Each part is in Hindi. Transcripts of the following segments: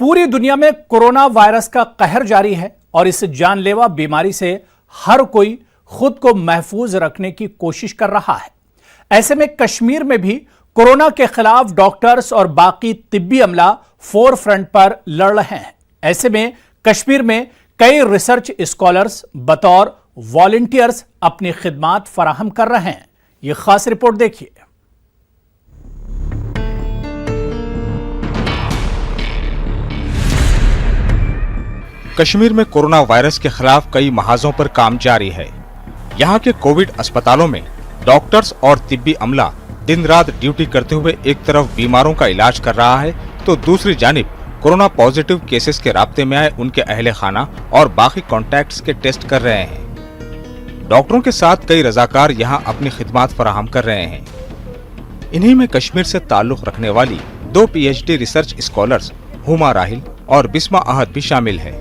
पूरी दुनिया में कोरोना वायरस का कहर जारी है और इस जानलेवा बीमारी से हर कोई खुद को महफूज रखने की कोशिश कर रहा है। ऐसे में कश्मीर में भी कोरोना के खिलाफ डॉक्टर्स और बाकी तिब्बी अमला फोर फ्रंट पर लड़ रहे हैं। ऐसे में कश्मीर में कई रिसर्च स्कॉलर्स बतौर वॉलंटियर्स अपनी खिदमात फराहम कर रहे हैं। यह खास रिपोर्ट देखिए। कश्मीर में कोरोना वायरस के खिलाफ कई महाजों पर काम जारी है। यहाँ के कोविड अस्पतालों में डॉक्टर्स और तिब्बी अमला दिन रात ड्यूटी करते हुए एक तरफ बीमारों का इलाज कर रहा है तो दूसरी जानिब कोरोना पॉजिटिव केसेस के राब्ते में आए उनके अहले खाना और बाकी कॉन्टैक्ट्स के टेस्ट कर रहे हैं। डॉक्टरों के साथ कई रजाकार यहाँ अपनी खिदमात फराहम कर रहे हैं। इन्हीं में कश्मीर से ताल्लुक रखने वाली 2 PhD research scholars Huma Rahil और बिस्मा अहद भी शामिल है।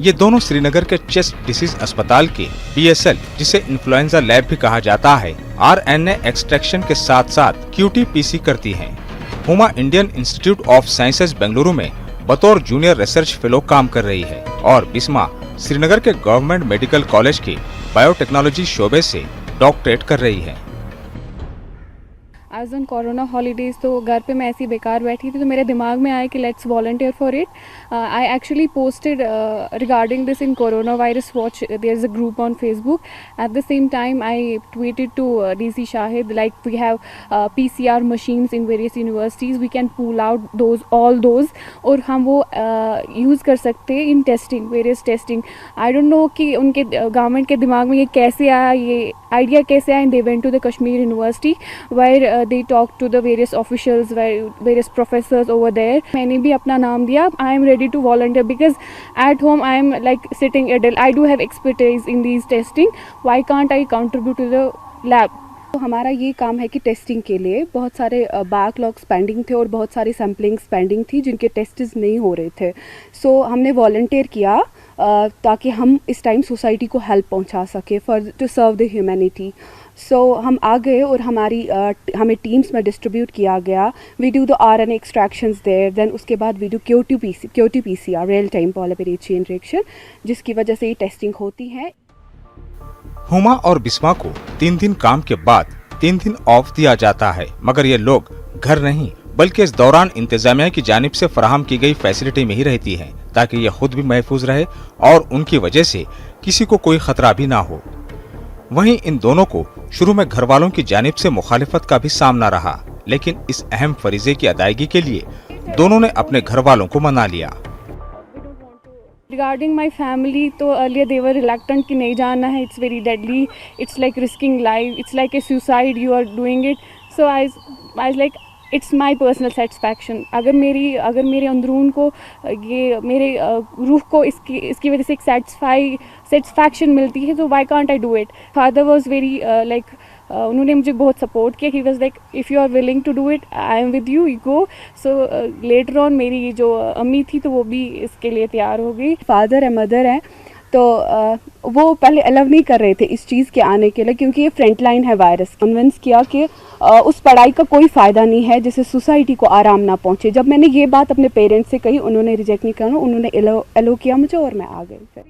ये दोनों श्रीनगर के चेस्ट डिसीज अस्पताल के PSL, जिसे इन्फ्लुएंजा लैब भी कहा जाता है, RNA एक्सट्रैक्शन के साथ साथ QT-PC करती हैं। Huma Indian institute of sciences Bengaluru में बतौर जूनियर रिसर्च फेलो काम कर रही है और बिस्मा श्रीनगर के गवर्नमेंट मेडिकल कॉलेज के बायोटेक्नोलॉजी शोबे से डॉक्टरेट कर रही है। एज ऑन कोरोना हॉलीडेज तो घर पे मैं ऐसी बेकार बैठी थी तो मेरे दिमाग में आया कि let's volunteer for it. I actually posted regarding this in corona virus watch, there is a group on Facebook. At the same time I tweeted to DC Shahid like we have PCR machines in various universities, we can pull out all those और हम वो यूज़ कर सकते हैं in testing, various testing. I don't know कि उनके गवर्नमेंट के दिमाग में ये कैसे आया, ये आइडिया कैसे आया। They went to the Kashmir university where they talk to the various officials, various professors over there. मैंने भी अपना नाम दिया। I am ready to volunteer because at home I am like sitting idle. I do have expertise in these testing. Why can't I contribute to the lab? तो हमारा ये काम है कि टेस्टिंग के लिए बहुत सारे बैकलॉग्स पेंडिंग थे और बहुत सारी सैम्पलिंग्स पेंडिंग थी जिनके टेस्ट्स नहीं हो रहे थे। सो हमने वॉलंटियर किया ताकि हम इस टाइम सोसाइटी को हेल्प पहुंचा सके for to serve the humanity. So हम आ गए और हमें टीम्स में डिस्ट्रीब्यूट किया गया। We do the RNA extractions there, then उसके बाद we do QT-PCR real time polymerase chain reaction, जिसकी वजह से ये टेस्टिंग होती है। हुमा और बिस्मा को 3 दिन काम के बाद 3 दिन ऑफ दिया जाता है, मगर ये लोग घर नहीं बल्कि इस दौरान इंतजामिया की जानिब से फराहम की गई फैसिलिटी में ही रहती हैं ताकि ये खुद भी महफूज रहे और उनकी वजह से किसी को कोई खतरा भी ना हो। वहीं इन दोनों को शुरू में घर वालों की जानिब से मुखालिफत का भी सामना रहा, लेकिन इस अहम फरीजे की अदायगी के लिए दोनों ने अपने घर वालों को मना लिया। Regarding my family, तो earlier they were reluctant कि नहीं जाना है, it's very deadly, it's like risking life, it's like a suicide, you are doing it. So I was like, it's my personal satisfaction. अगर मेरे अंदरून को ये मेरे रूह को इसकी वजह से एक सेटिस्फैक्शन मिलती है तो why can't I do it? Father was very like उन्होंने मुझे बहुत सपोर्ट किया। He was like if you are willing to do it I am with you, you go. So later on मेरी जो अम्मी थी तो वो भी इसके लिए तैयार हो गई। फादर है, मदर है, तो वो पहले अलाउ नहीं कर रहे थे इस चीज़ के आने के लिए क्योंकि ये फ्रंट लाइन है वायरस। कन्विंस किया कि उस पढ़ाई का कोई फ़ायदा नहीं है जिससे सोसाइटी को आराम ना पहुँचे। जब मैंने ये बात अपने पेरेंट्स से कही, उन्होंने रिजेक्ट नहीं किया, उन्होंने अलाउ किया मुझे और मैं आ गई फिर।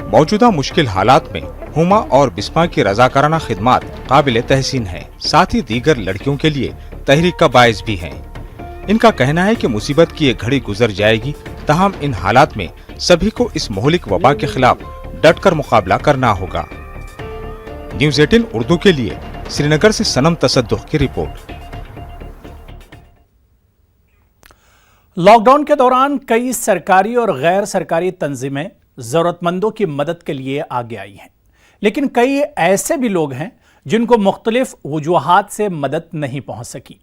मौजूदा मुश्किल हालात में हुमा और बिस्मा की रजाकाराना खिदमात काबिल तहसीन है, साथ ही दीगर लड़कियों के लिए तहरीक का बायस भी है। इनका कहना है कि मुसीबत की ये घड़ी गुजर जाएगी, ताहम इन हालात में सभी को इस मोहलिक वबा के खिलाफ डटकर मुकाबला करना होगा। न्यूज़ 18 उर्दू के लिए श्रीनगर से सनम तसद्दुख की रिपोर्ट। लॉकडाउन के दौरान कई सरकारी और गैर सरकारी तंजीमें जरूरतमंदों की मदद के लिए आगे आई हैं, लेकिन कई ऐसे भी लोग हैं जिनको मुख्तलिफ वजूहात से मदद नहीं पहुंच सकी।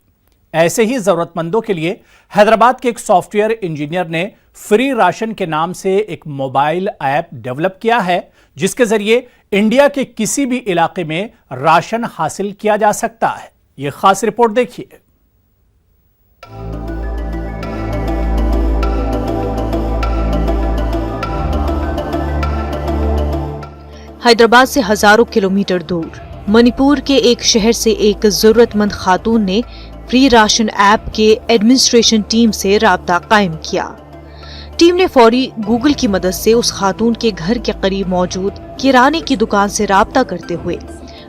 ऐसे ही जरूरतमंदों के लिए हैदराबाद के एक सॉफ्टवेयर इंजीनियर ने फ्री राशन के नाम से एक मोबाइल ऐप डेवलप किया है जिसके जरिए इंडिया के किसी भी इलाके में राशन हासिल किया जा सकता है। यह खास रिपोर्ट देखिए। हैदराबाद से हजारों किलोमीटर दूर मणिपुर के एक शहर से एक जरूरतमंद खातून ने फ्री राशन ऐप के एडमिनिस्ट्रेशन टीम से राब्ता कायम किया। टीम ने फौरी गूगल की मदद से उस खातून के घर के करीब मौजूद किराने की दुकान से राब्ता करते हुए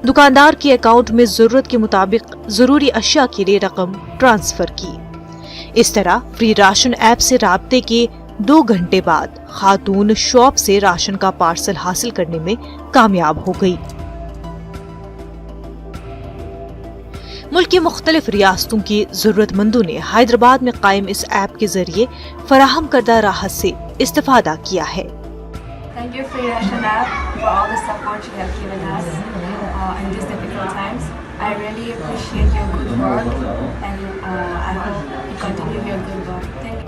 दुकानदार के अकाउंट में जरूरत के मुताबिक जरूरी अशिया के लिए रकम ट्रांसफर की। इस तरह फ्री राशन ऐप से राब्ते के 2 घंटे बाद खातून शॉप से राशन का पार्सल हासिल करने में कामयाब हो गई। मुल्क की मुख्तलिफ रियासतों की जरूरतमंदों ने हैदराबाद में कायम इस ऐप के जरिए फराहम करदा राहत से इस्तेफादा किया है। Thank you Free Ration app for all the support you have given us in these difficult times. I really appreciate your good work and I hope you continue your good work. Thank you.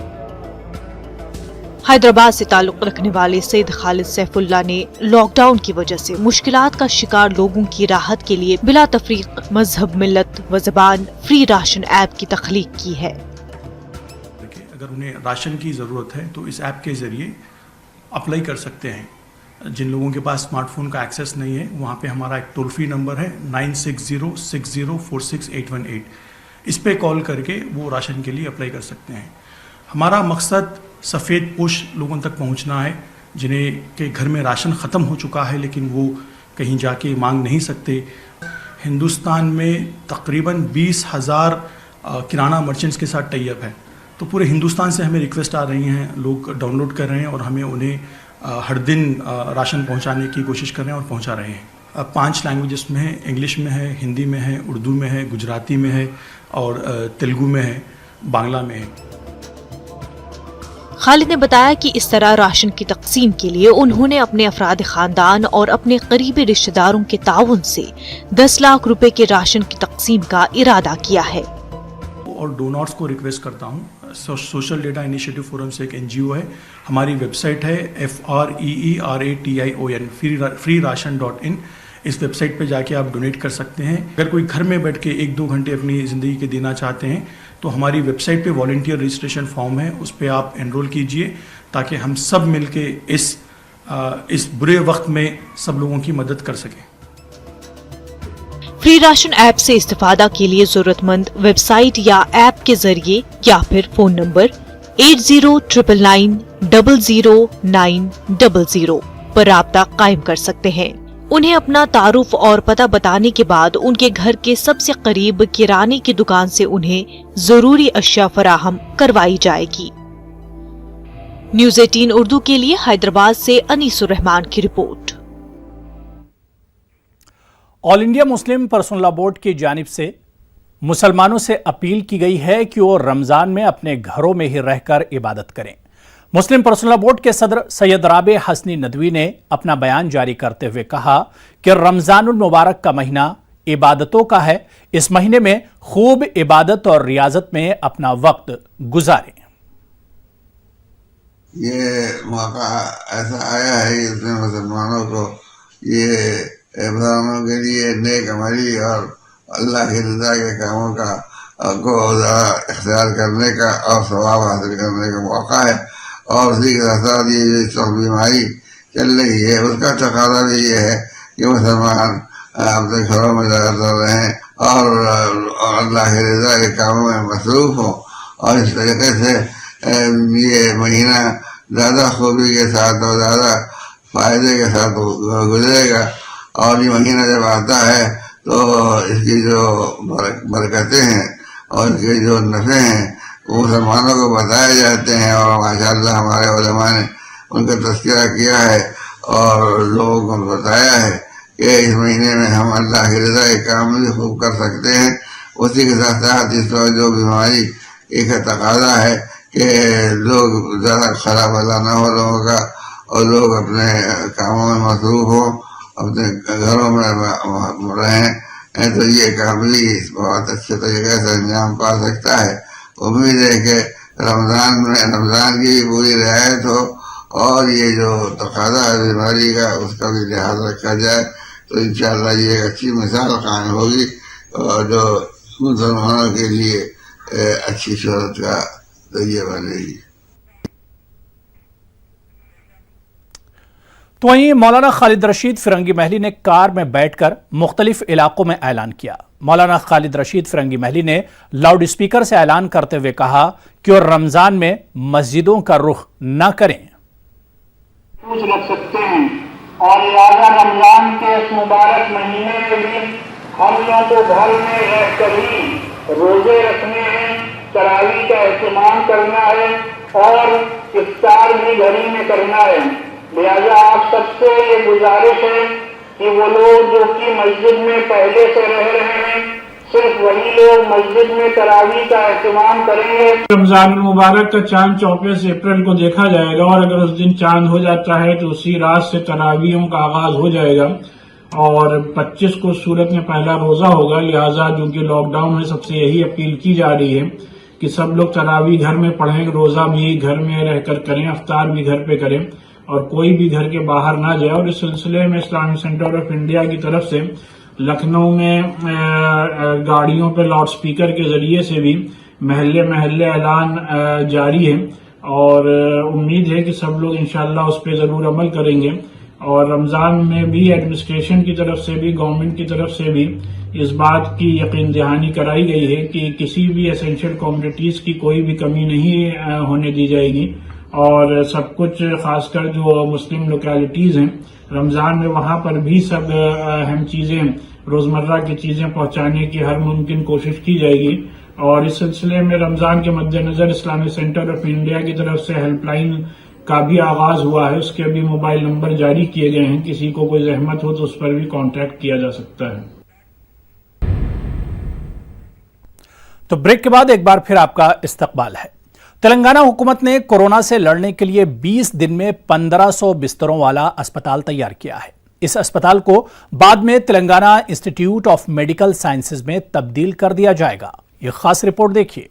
Hyderabad से ताल्लुक रखने वाले सैयद खालिद सैफुल्लाह ने लॉकडाउन की वजह से मुश्किलात का शिकार लोगों की राहत के लिए बिला तफरीक मजहब, मिल्लत व ज़बान फ्री राशन ऐप की तख्लीक की है। अगर उन्हें राशन की ज़रूरत है तो इस ऐप के ज़रिए अप्लाई कर सकते हैं। जिन लोगों के पास स्मार्टफोन का एक्सेस नहीं है वहाँ पे हमारा एक टोल फ्री नंबर है 9606046818। इस पे कॉल करके वो राशन के लिए अप्लाई कर सकते हैं। हमारा मकसद सफ़ेद पोश लोगों तक पहुंचना है जिन्हें के घर में राशन ख़त्म हो चुका है लेकिन वो कहीं जाके मांग नहीं सकते। हिंदुस्तान में तकरीबन 20,000 किराना मर्चेंट्स के साथ टाई अप है, तो पूरे हिंदुस्तान से हमें रिक्वेस्ट आ रही हैं, लोग डाउनलोड कर रहे हैं और हमें उन्हें हर दिन राशन पहुंचाने की कोशिश कर रहे हैं और पहुंचा रहे हैं। 5 लैंग्वेजेस में है, इंग्लिश में है, हिंदी में है, उर्दू में है, गुजराती में है और तेलुगु में है, बांग्ला में है। खालिद ने बताया कि इस तरह राशन की तकसीम के लिए उन्होंने अपने अफराद खानदान और अपने करीबी रिश्तेदारों के ताउन से 10 लाख रुपए के राशन की तकसीम का इरादा किया है। और डोनर्स को रिक्वेस्ट करता हूँ, सोशल डेटा इनिशिएटिव फोरम से एक NGO है, हमारी वेबसाइट है FREERATION freeration.in। इस वेबसाइट पे जाके आप डोनेट कर सकते हैं। अगर कोई घर में बैठ के 1-2 घंटे अपनी ज़िंदगी के देना चाहते हैं तो हमारी वेबसाइट पे वॉलंटियर रजिस्ट्रेशन फॉर्म है, उस पे आप एनरोल कीजिए ताकि हम सब मिलके इस बुरे वक्त में सब लोगों की मदद कर सकें। फ्री राशन ऐप से इस्तेफादा के लिए जरूरतमंद वेबसाइट या ऐप के जरिए या फिर फोन नंबर 8099000900 पर राब्ता कायम कर सकते हैं। उन्हें अपना तारुफ और पता बताने के बाद उनके घर के सबसे करीब किराने की दुकान से उन्हें जरूरी अशिया फराहम करवाई जाएगी। न्यूज़ 18 उर्दू के लिए हैदराबाद से अनीसुर रहमान की report. All India Muslim personal law board की जानिब से मुसलमानों से अपील की गई है कि वो रमजान में अपने घरों में ही रहकर इबादत करें। मुस्लिम पर्सनल लॉ बोर्ड के सदर सैयद राबे हसनी नदवी ने अपना बयान जारी करते हुए कहा कि रमजानुल मुबारक का महीना इबादतों का है। इस महीने में खूब इबादत और रियाजत में अपना वक्त गुजारें। ये मौका ऐसा आया है इसमें मुसलमानों को ये मुसलमानों के लिए नेक अमली और अल्लाह की रज़ा के कामों का को इख्तियार करने का और सवाब हासिल करने का मौका है। और उसी के साथ ये जो इस वक्त बीमारी चल रही है उसका तकाज़ा भी ये है कि मुसलमान अपने घरों में लगातार रहें और अल्लाह की रज़ा के कामों में मसरूफ़ हों और इस तरीके से ये महीना ज़्यादा खूबी के साथ और ज़्यादा फ़ायदे के साथ गुजरेगा। और ये महीना जब आता है तो इसकी जो बरकतें हैं और इसके जो नफ़े हैं वो मुसलमानों को बताए जाते हैं और माशाअल्लाह हमारे उलमा ने उनका तज़किरा किया है और लोगों को बताया है कि इस महीने में हम अल्लाह की रज़ा के काम भी खूब कर सकते हैं। उसी के साथ साथ इस वक्त जो बीमारी एक तकाज़ा है कि लोग ज़्यादा खराब भला न हो लोगों का और लोग अपने कामों में मसरूफ़ हों, अपने घरों में रहें, तो ये काम भी बहुत अच्छे तरीके से अंजाम पा सकता है। उम्मीद है कि रमज़ान की भी पूरी रियायत हो और ये जो तकाज़ा है बीमारी का उसका भी लिहाज रखा जाए तो इंशाअल्लाह ये एक अच्छी मिसाल कायम होगी और जो मुसलमानों के लिए अच्छी शोहरत का जरिया बनेगी। तो वहीं मौलाना खालिद रशीद फिरंगी महली ने कार में बैठकर मुख्तलिफ इलाकों में ऐलान किया। मौलाना खालिद रशीद फिरंगी महली ने लाउड स्पीकर से ऐलान करते हुए कहा कि वो रमजान में मस्जिदों का रुख न करें। पूछ रख सकते हैं और लिहाजा रमजान के इस मुबारक महीने में भी हम लोगों को घर में रहकर ही रोजे रखने हैं, तरावी का एहतमाम करना है और इफ्तार भी घर ही में करना है। लिहाजा आप सबसे ये गुजारिश है कि वो लोग जो कि मस्जिद में पहले से रह रहे हैं, सिर्फ वही लोग मस्जिद में तरावी का एहतमाम करेंगे। रमजान मुबारक का चांद 24 अप्रैल को देखा जाएगा और अगर उस दिन चांद हो जाता है तो उसी रात से तरावियों का आगाज हो जाएगा और 25 को सूरत में पहला रोजा होगा। लिहाजा जो कि लॉकडाउन में सबसे यही अपील की जा रही है कि सब लोग तरावी घर में पढ़ें, रोजा भी घर में रहकर करें, अफ्तार भी घर पे करें और कोई भी घर के बाहर ना जाए। और इस सिलसिले में इस्लामिक सेंटर ऑफ इंडिया की तरफ से लखनऊ में गाड़ियों पे लाउड स्पीकर के जरिए से भी महल्ले महल्ले ऐलान जारी है और उम्मीद है कि सब लोग इंशाअल्लाह उस पर जरूर अमल करेंगे। और रमजान में भी एडमिनिस्ट्रेशन की तरफ से भी, गवर्नमेंट की तरफ से भी इस बात की यकीन दहानी कराई गई है कि किसी भी एसेंशियल कमोडिटीज की कोई भी कमी नहीं होने दी जाएगी और सब कुछ, खासकर जो मुस्लिम लोकेलिटीज हैं रमजान में, वहां पर भी सब अहम चीजें, रोजमर्रा की चीजें पहुंचाने की हर मुमकिन कोशिश की जाएगी। और इस सिलसिले में रमजान के मद्देनजर इस्लामिक सेंटर ऑफ इंडिया की तरफ से हेल्पलाइन का भी आगाज हुआ है। उसके भी मोबाइल नंबर जारी किए गए हैं, किसी को कोई जहमत हो तो उस पर भी कांटेक्ट किया जा सकता है। तो ब्रेक के बाद एक बार फिर आपका इस्तकबाल है। तेलंगाना हुकूमत ने कोरोना से लड़ने के लिए 20 दिन में 1500 बिस्तरों वाला अस्पताल तैयार किया है। इस अस्पताल को बाद में Telangana institute of medical sciences में तब्दील कर दिया जाएगा। यह खास रिपोर्ट देखिए।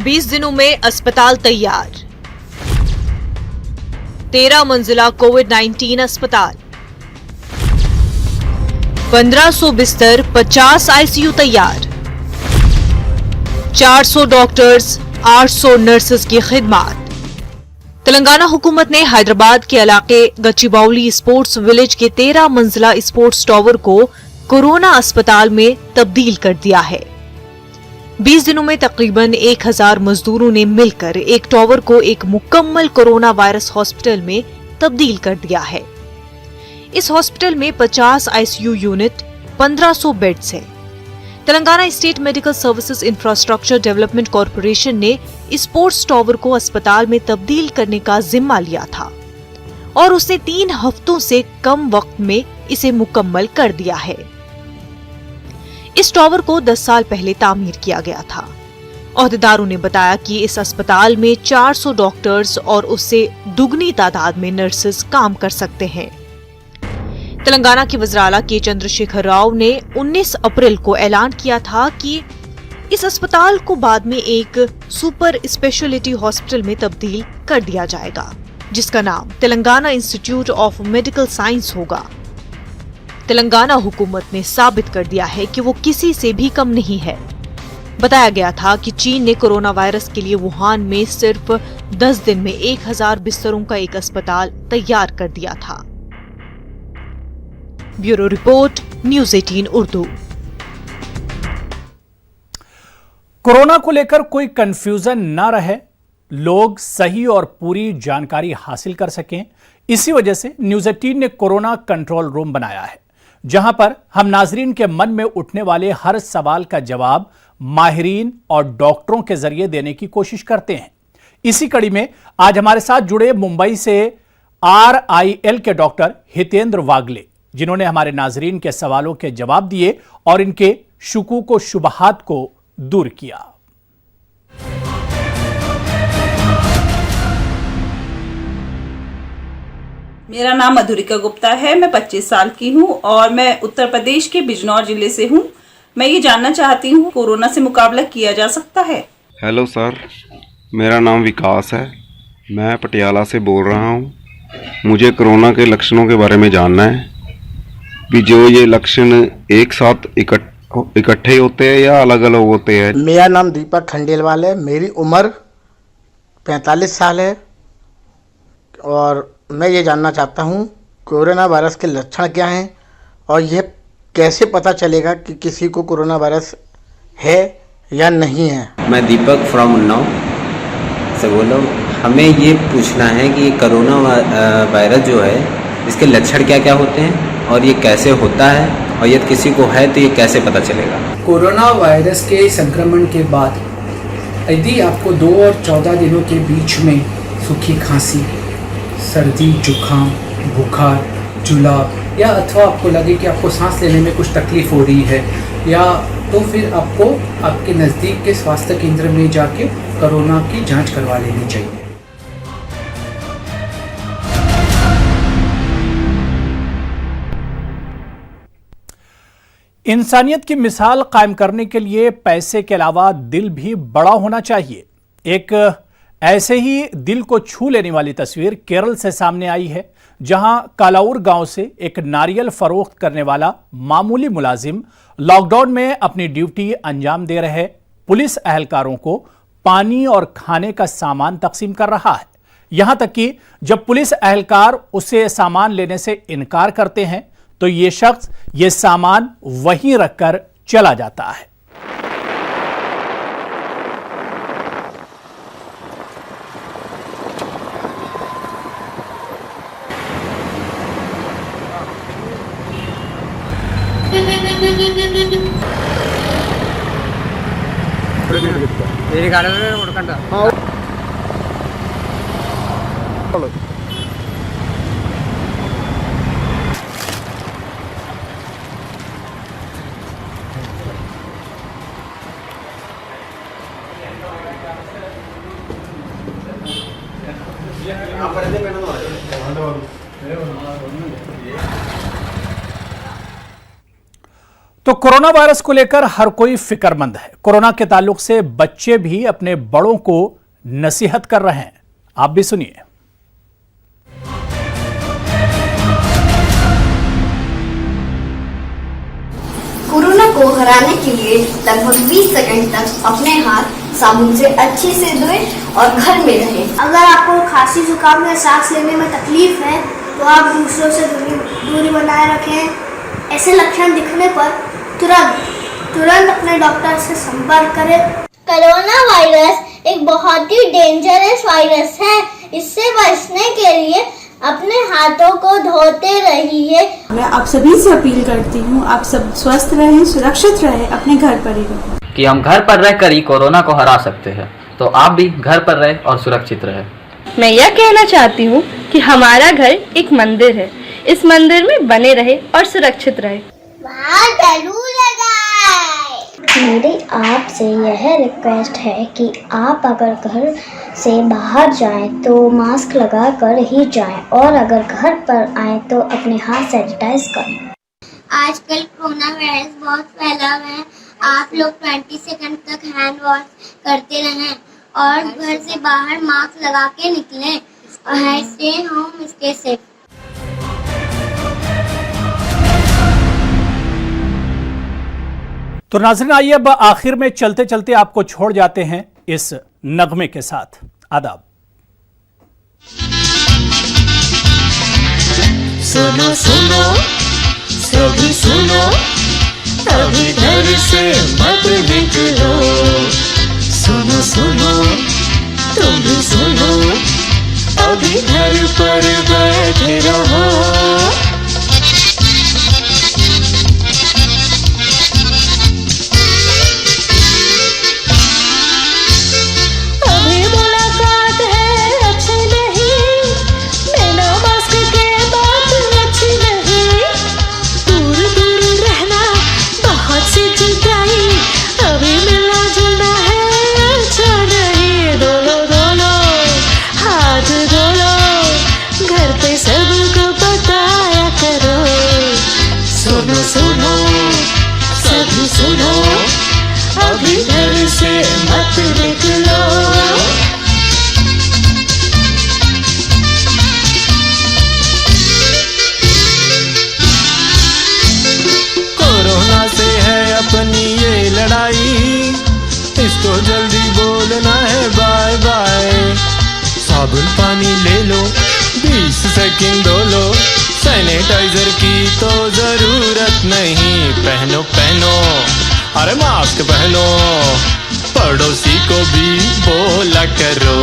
बीस दिनों में अस्पताल तैयार। 13 मंजिला कोविड-19 अस्पताल, 1500 बिस्तर, 50 आईसीयू तैयार, 400 डॉक्टर्स, 800 नर्सेस की खिदमत। तेलंगाना हुकूमत ने हैदराबाद के इलाके गच्चीबाउली स्पोर्ट्स विलेज के 13 मंजिला स्पोर्ट्स टावर को कोरोना अस्पताल में तब्दील कर दिया है। 20 दिनों में तकरीबन 1000 मजदूरों ने मिलकर एक टावर को एक मुकम्मल कोरोना वायरस हॉस्पिटल में तब्दील कर दिया है। इस हॉस्पिटल में 50 आईसीयू यूनिट, 1500 बेड्स हैं। Telangana state medical services infrastructure development corporation ने स्पोर्ट्स टावर को अस्पताल में तब्दील करने का जिम्मा लिया था और उसने 3 हफ्तों से कम वक्त में इसे मुकम्मल कर दिया है। इस टावर को 10 साल पहले तामीर किया गया था। ओहदेदारों ने बताया कि इस अस्पताल में 400 डॉक्टर्स और उससे दुगनी तादाद में नर्सेस काम कर सकते हैं। तेलंगाना के वज़ीर आला के चंद्रशेखर राव ने 19 अप्रैल को ऐलान किया था कि इस अस्पताल को बाद में एक सुपर स्पेशलिटी हॉस्पिटल में तब्दील कर दिया जाएगा, जिसका नाम Telangana institute of medical science होगा। तेलंगाना हुकूमत ने साबित कर दिया है कि वो किसी से भी कम नहीं है। बताया गया था कि चीन ने कोरोना वायरस के लिए वुहान में सिर्फ 10 दिन में 1000 बिस्तरों का एक अस्पताल तैयार कर दिया था। Bureau report, news 18 Urdu. Corona को लेकर कोई कंफ्यूजन ना रहे, लोग सही और पूरी जानकारी हासिल कर सकें, इसी वजह से न्यूज़ 18 ने कोरोना कंट्रोल रूम बनाया है, जहां पर हम नाजरीन के मन में उठने वाले हर सवाल का जवाब माहिरीन और डॉक्टरों के जरिए देने की कोशिश करते हैं। इसी कड़ी में आज हमारे साथ जुड़े मुंबई से RIL के डॉक्टर हितेंद्र वागले, जिन्होंने हमारे नाजरीन के सवालों के जवाब दिए और इनके शुकूक व शुबहात को दूर किया। मेरा नाम मधुरिका गुप्ता है। मैं 25 साल की हूँ और मैं उत्तर प्रदेश के बिजनौर जिले से हूँ। मैं ये जानना चाहती हूँ, कोरोना से मुकाबला किया जा सकता है? हेलो सर, मेरा नाम विकास है। मैं पटियाला से बोल रहा हूँ। मुझे कोरोना के लक्षणों के बारे में जानना है कि जो ये लक्षण एक साथ इकट्ठे होते हैं या अलग अलग होते हैं। मेरा नाम दीपक खंडेलवाल है। मेरी उम्र 45 साल है और मैं ये जानना चाहता हूँ कोरोना वायरस के लक्षण क्या हैं और यह कैसे पता चलेगा कि किसी को कोरोना वायरस है या नहीं है। मैं दीपक फ्रॉम उन्नाव से बोल रहा हूँ। हमें ये पूछना है कि कोरोना वायरस जो है इसके लक्षण क्या क्या होते हैं और ये कैसे होता है और यदि किसी को है तो ये कैसे पता चलेगा। कोरोना वायरस के संक्रमण के बाद यदि आपको 2 और 14 दिनों के बीच में सूखी खांसी, सर्दी, जुखाम, बुखार, जुलाब या अथवा आपको लगे कि आपको सांस लेने में कुछ तकलीफ हो रही है या तो फिर आपको आपके नज़दीक के स्वास्थ्य केंद्र में जाके कोरोना की जांच करवा लेनी चाहिए। इंसानियत की मिसाल कायम करने के लिए पैसे के अलावा दिल भी बड़ा होना चाहिए। एक ऐसे ही दिल को छू लेने वाली तस्वीर केरल से सामने आई है, जहां कालाउर गांव से एक नारियल फरोख्त करने वाला मामूली मुलाजिम लॉकडाउन में अपनी ड्यूटी अंजाम दे रहे पुलिस अहलकारों को पानी और खाने का सामान तकसीम कर रहा है। यहां तक कि जब पुलिस अहलकार उसे सामान लेने से इनकार करते हैं तो ये शख्स ये सामान वहीं रखकर चला जाता है। तो कोरोना वायरस को लेकर हर कोई फिक्रमंद है। कोरोना के ताल्लुक से बच्चे भी अपने बड़ों को नसीहत कर रहे हैं। आप भी सुनिए। कोरोना को हराने के लिए लगभग 20 सेकंड तक अपने हाथ साबुन से अच्छे से धोएं और घर में रहें। अगर आपको खांसी जुकाम या सांस लेने में तकलीफ है तो आप दूसरों से दूरी बनाए रखें। ऐसे लक्षण दिखने पर तुरंत अपने डॉक्टर से संपर्क करें। कोरोना वायरस एक बहुत ही डेंजरस वायरस है। इससे बचने के लिए अपने हाथों को धोते रहिए। मैं आप सभी से अपील करती हूँ, आप सब स्वस्थ रहें, सुरक्षित रहें, अपने घर पर ही रहें। कि हम घर पर रहकर ही कोरोना को हरा सकते हैं, तो आप भी घर पर रहें और सुरक्षित रहें। मैं यह कहना चाहती हूँ कि हमारा घर एक मंदिर है, इस मंदिर में बने रहे और सुरक्षित रहे। मेरी आपसे यह रिक्वेस्ट है कि आप अगर घर से बाहर जाएं तो मास्क लगा कर ही जाएं और अगर घर पर आएं तो अपने हाथ सैनिटाइज करें। आजकल कोरोना वायरस बहुत फैला हुआ है। आप लोग 20 सेकंड तक हैंड वॉश करते रहें और घर से बाहर मास्क लगा के निकलें और स्टे होम स्टे सेफ। तो नाज़रीन, आइए अब आखिर में चलते चलते आपको छोड़ जाते हैं इस नगमे के साथ। आदाब। सुनो सुनो सभी सुनो, अभी घर से मत निकलो। सुनो सुनो तुम भी सुनो, अभी घर पर बैठे रहो। सबको साबुन पानी ले लो, 20 सेकंड धो लो, सैनिटाइजर की तो जरूरत नहीं। पहनो पहनो अरे मास्क पहनो, पड़ोसी को भी बोला करो।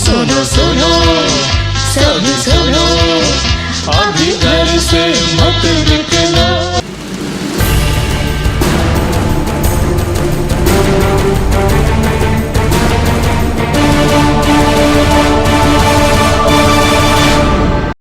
सुनो सुनो सभी सुनो, अभी घर से मत निकलो।